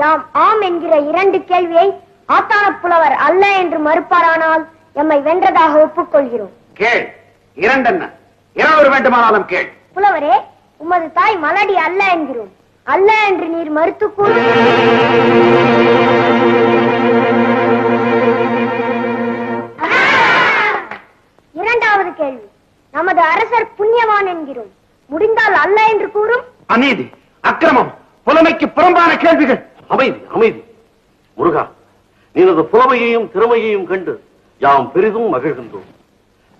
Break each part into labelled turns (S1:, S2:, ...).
S1: யாம் ஆம் என்கிற 2 கேள்வியை ஆத்தான புலவர் அல்ல என்று மறுப்பாரானால் எம்மை வென்றதாக ஒப்புக்கொள்கிறோம்.
S2: கேள். 2 என்ன? 2 வேண்டுமானாலும் கேள்.
S1: புலவரே, உமது தாய் மலடி அல்ல என்கிறோம். அல்ல என்று நீர் மறுத்து கூறு. இரண்டாவது கேள்வி, நமது அரசர் புண்ணியவான் என்கிறோம். முடிந்தால் அல்ல என்று கூறும்.
S2: அநீதி, அக்கிரமம், புலமைக்கு புறம்பான கேள்விகள்.
S3: அமைதி, அமைதி. முருகா, நீனது புலமையையும் திறமையையும் கண்டு யாம் பெரிதும் மகிழ்கின்றோம்.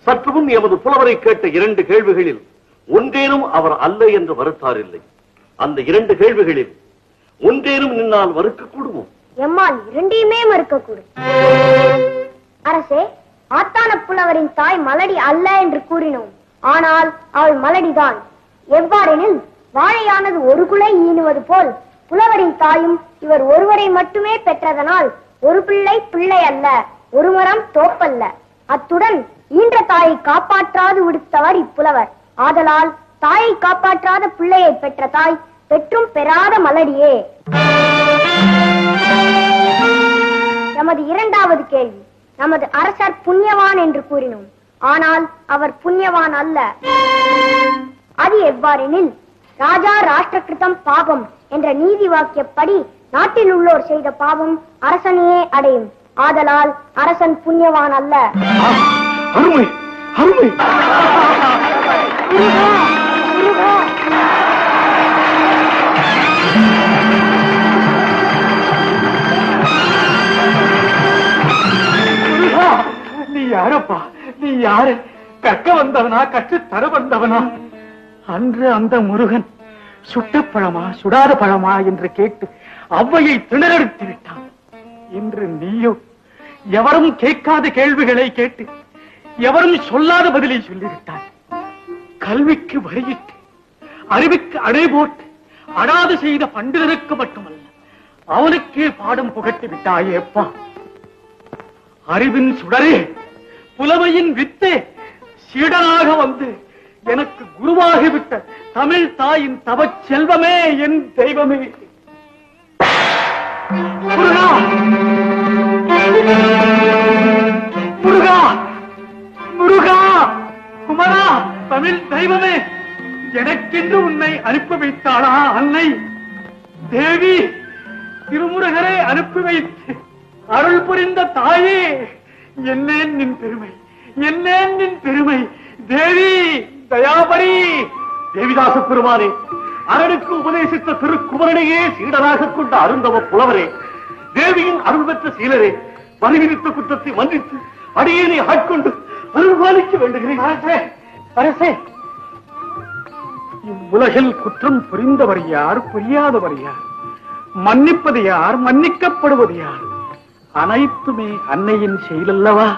S3: சற்று முன் எமது புலவரை கேட்ட 2 கேள்விகளில் ஒன்றேனும் அவர் அல்ல என்று மறுத்தாரில்லை. அந்த 2 கேள்விகளில் ஒன்றேனும் நின்னால் மறுக்க கூடுமோ?
S1: எம்மால் 2யுமே மறுக்கக்கூடும். அரசே, ஆத்தான புலவரின் தாய் மலடி அல்ல என்று கூறினோம். ஆனால் அவள் மலடிதான். எவ்வாறெனில் வாழையானது ஒரு குலை ஈனுவது போல் புலவரின் தாயும் இவர் ஒருவரை மட்டுமே பெற்றதனால் ஒரு பிள்ளை பிள்ளை அல்ல, ஒரு மரம் தோப்பல்ல. அத்துடன் ஈன்ற தாயை காப்பாற்றாது விடுத்தவர் இப்புலவர். ஆதலால் தாயை காப்பாற்றாத பிள்ளையை பெற்ற தாய் பெற்றும் பெறாத மலடியே. நமது இரண்டாவது கேள்வி, நமது அரசர் புண்ணியவான் என்று கூறினோம். ஆனால் அவர் புண்ணியவான் அல்ல. அது எவ்வாறெனில் ராஜா ராஷ்டிரகிருதம் பாபம் என்ற நீதி வாக்கியப்படி நாட்டில் உள்ளோர் செய்த பாவம் அரசனையே அடையும். ஆதலால் அரசன் புண்ணியவான் அல்ல.
S2: அருமை, அருமை. நீ யாரப்பா? நீ யாரு? கற்க வந்தவனா, கற்று தர வந்தவனா? அன்று அந்த முருகன் சுட்ட பழமா சுடாத பழமா என்று கேட்டு அவ்வையை திணறெடுத்து விட்டான். இன்று நீயோ எவரும் கேட்காத கேள்விகளை கேட்டு எவரும் சொல்லாத பதிலை சொல்லிவிட்டாய். கல்விக்கு வரியிட்டு அறிவுக்கு அடை போட்டு அடாது செய்த பண்டிதருக்கு மட்டுமல்ல, அவனுக்கே பாடம் புகட்டி விட்டாயேப்பா. அறிவின் சுடரே, புலமையின் வித்தே, சீடனாக வந்து எனக்கு குருவாகிவிட்ட தமிழ் தாயின் தவச் செல்வமே, என் தெய்வமே. முருகா, முருகா, முருகா, குமரா, தமிழ் தெய்வமே, எனக்கென்று உன்னை அனுப்பி வைத்தாளா அன்னை தேவி? திருமுருகரை அனுப்பி வைத்து அருள் புரிந்த தாயே, என்னேன் நின் பெருமை, என்னேன் நின் பெருமை தேவி தயாபரி.
S3: தேவிதாச பெருமானே, அரணுக்கு உபதேசித்த திருக்குமரனையே சீடனாக கொண்ட அருந்தவ புலவரே, தேவியின் அருள் பெற்ற சீலரே, வலிவிரித்த குற்றத்தை மன்னித்து அடியேனை ஆட்கொண்டு அருள்பாலிக்க வேண்டுகிறேன்.
S2: அரசே, அரசே, இவ்வுலகில் குற்றம் புரிந்தவர் யார், புரியாதவர் யார்? மன்னிப்பது யார், மன்னிக்கப்படுவது யார்? அனைத்துமே அன்னையின் செயலல்லவா?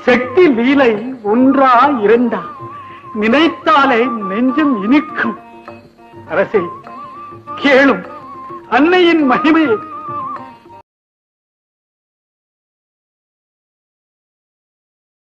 S2: சக்தி லீலை ஒன்றா இரண்டா? நினைத்தாலே நெஞ்சம் இனிக்கும். அரசே, கேளும் அன்னையின் மகிமையை.